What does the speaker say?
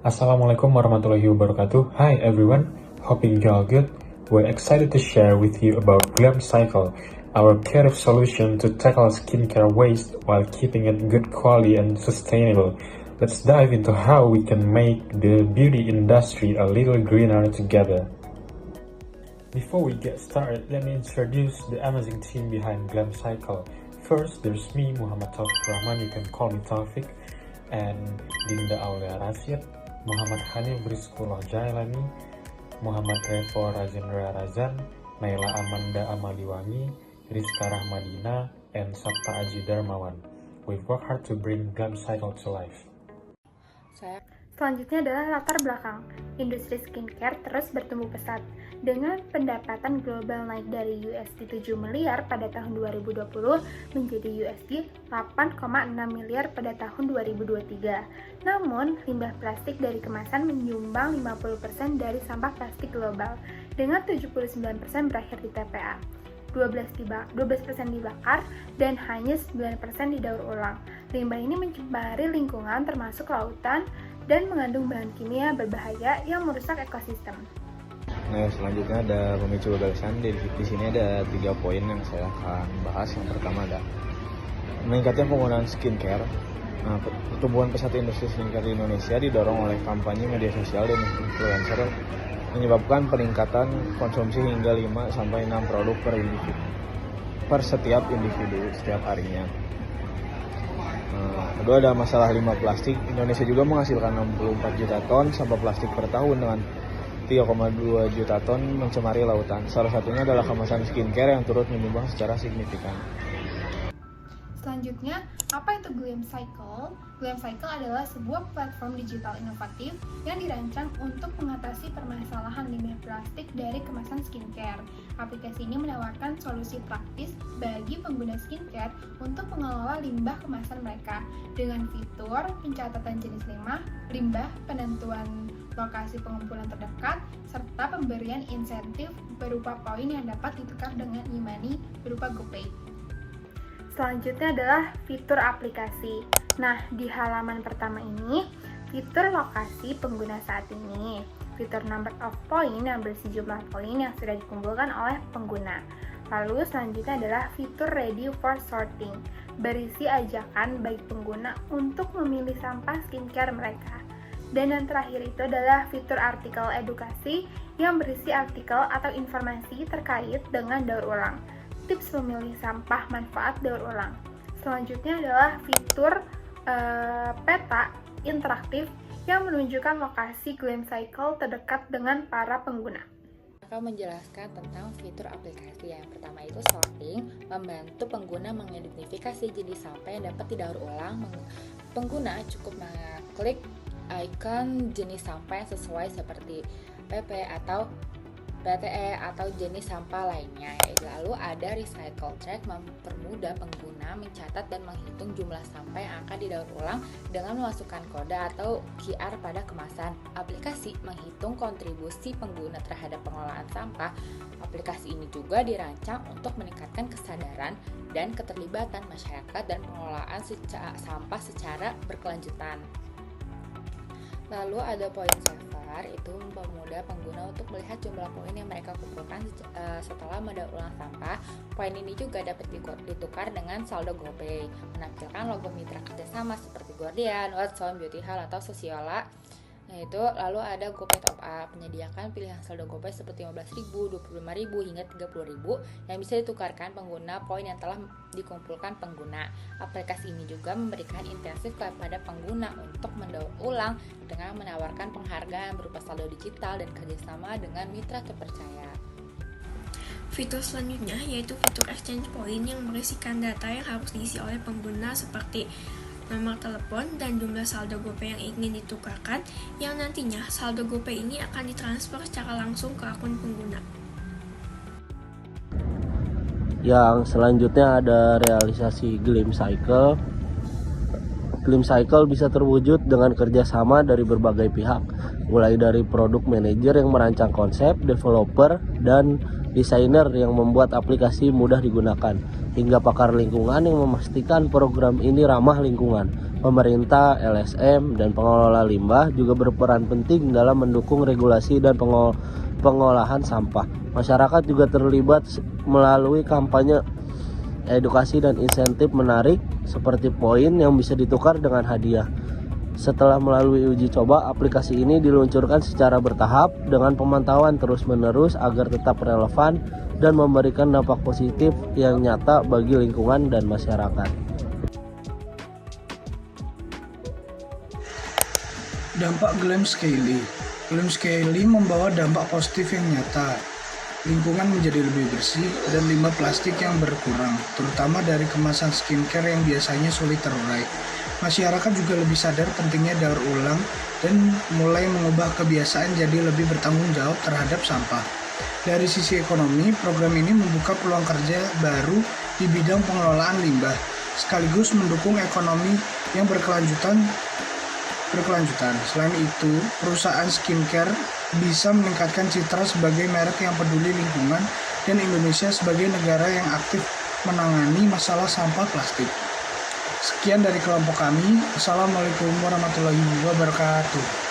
Assalamualaikum warahmatullahi wabarakatuh. Hi everyone, hoping you're all good. We're excited to share with you about Glam Cycle, our creative solution to tackle skincare waste while keeping it good quality and sustainable. Let's dive into how we can make the beauty industry a little greener together. Before we get started, let me introduce the amazing team behind Glam Cycle. First, there's me, Muhammad Taufik Rahman, you can call me Taufik, and Dinda Aulia Rasyid, Muhammad Hanif Rizkullah Jailani, Muhammad Revo Rajendra Razan, Naila Amanda Amaliwangi, Rizka Rahmadina, and Sabta Aji Darmawan. We've worked hard to bring Glam Cycle to life. Selanjutnya adalah latar belakang. Industri skincare terus bertumbuh pesat, dengan pendapatan global naik dari USD 7 miliar pada tahun 2020 menjadi USD 8,6 miliar pada tahun 2023. Namun, limbah plastik dari kemasan menyumbang 50% dari sampah plastik global, dengan 79% berakhir di TPA. 12% dibakar, dan hanya 9% didaur ulang. Limbah ini mencemari lingkungan termasuk lautan dan mengandung bahan kimia berbahaya yang merusak ekosistem. Nah, selanjutnya ada pemicu gagasan. Di sini ada 3 poin yang saya akan bahas. Yang pertama ada meningkatnya penggunaan skincare. Nah, pertumbuhan pesat industri skincare di Indonesia didorong oleh kampanye media sosial dan influencer, menyebabkan peningkatan konsumsi hingga 5-6 produk per setiap individu setiap harinya. Kedua ada masalah limbah plastik. Indonesia juga menghasilkan 64 juta ton sampah plastik per tahun dengan 3,2 juta ton mencemari lautan. Salah satunya adalah kemasan skincare yang turut menyumbang secara signifikan. Selanjutnya, apa itu Glam Cycle? Glam Cycle adalah sebuah platform digital inovatif yang dirancang untuk mengatasi permasalahan limbah plastik dari kemasan skincare. Aplikasi ini menawarkan solusi praktis bagi pengguna skincare untuk mengelola limbah kemasan mereka dengan fitur pencatatan jenis limbah, penentuan lokasi pengumpulan terdekat, serta pemberian insentif berupa poin yang dapat ditukar dengan e-money berupa GoPay. Selanjutnya adalah fitur aplikasi. Nah, di halaman pertama ini, fitur lokasi pengguna saat ini, fitur number of point yang berisi jumlah poin yang sudah dikumpulkan oleh pengguna. Lalu selanjutnya adalah fitur ready for sorting, berisi ajakan bagi pengguna untuk memilih sampah skincare mereka. Dan yang terakhir itu adalah fitur artikel edukasi yang berisi artikel atau informasi terkait dengan daur ulang, tips memilih sampah manfaat daur ulang. Selanjutnya adalah fitur peta interaktif yang menunjukkan lokasi Glam Cycle terdekat dengan para pengguna. Akan menjelaskan tentang fitur aplikasi. Yang pertama itu sorting, membantu pengguna mengidentifikasi jenis sampah yang dapat didaur ulang. Pengguna cukup mengklik icon jenis sampah yang sesuai seperti PP atau PTE atau jenis sampah lainnya. Lalu ada recycle track, mempermudah pengguna mencatat dan menghitung jumlah sampah yang akan didaur ulang dengan memasukkan kode atau QR pada kemasan. Aplikasi menghitung kontribusi pengguna terhadap pengelolaan sampah. Aplikasi ini juga dirancang untuk meningkatkan kesadaran dan keterlibatan masyarakat dan pengelolaan sampah secara berkelanjutan. Lalu ada poin saver, itu mempermudah pengguna untuk melihat jumlah poin yang mereka kumpulkan setelah mendaur ulang sampah. Poin ini juga dapat ditukar dengan saldo GoPay, menampilkan logo mitra kerjasama seperti Gordian, Watson, Beauty Hall, atau Sosiola. Nah itu, lalu ada GoPay Top Up, menyediakan pilihan saldo GoPay seperti 15.000, 25.000 hingga 30.000 yang bisa ditukarkan pengguna poin yang telah dikumpulkan pengguna. Aplikasi ini juga memberikan insentif kepada pengguna untuk mendaur ulang dengan menawarkan penghargaan berupa saldo digital dan kerjasama dengan mitra terpercaya. Fitur selanjutnya yaitu fitur exchange point yang berisikan data yang harus diisi oleh pengguna seperti nomor telepon dan jumlah saldo GoPay yang ingin ditukarkan, yang nantinya saldo GoPay ini akan ditransfer secara langsung ke akun pengguna. Yang selanjutnya ada realisasi Glam Cycle. Glam Cycle bisa terwujud dengan kerjasama dari berbagai pihak, mulai dari produk manajer yang merancang konsep, developer, dan desainer yang membuat aplikasi mudah digunakan, hingga pakar lingkungan yang memastikan program ini ramah lingkungan. Pemerintah, LSM, dan pengelola limbah juga berperan penting dalam mendukung regulasi dan pengolahan sampah. Masyarakat juga terlibat melalui kampanye edukasi dan insentif menarik seperti poin yang bisa ditukar dengan hadiah. Setelah melalui uji coba, aplikasi ini diluncurkan secara bertahap dengan pemantauan terus-menerus agar tetap relevan dan memberikan dampak positif yang nyata bagi lingkungan dan masyarakat. Dampak Glam Scaly. Glam Scaly membawa dampak positif yang nyata. Lingkungan menjadi lebih bersih dan limbah plastik yang berkurang, terutama dari kemasan skincare yang biasanya sulit terurai. Masyarakat juga lebih sadar pentingnya daur ulang dan mulai mengubah kebiasaan jadi lebih bertanggung jawab terhadap sampah. Dari sisi ekonomi, program ini membuka peluang kerja baru di bidang pengelolaan limbah, sekaligus mendukung ekonomi yang berkelanjutan. Selain itu, perusahaan skincare bisa meningkatkan citra sebagai merek yang peduli lingkungan dan Indonesia sebagai negara yang aktif menangani masalah sampah plastik. Sekian dari kelompok kami. Assalamualaikum warahmatullahi wabarakatuh.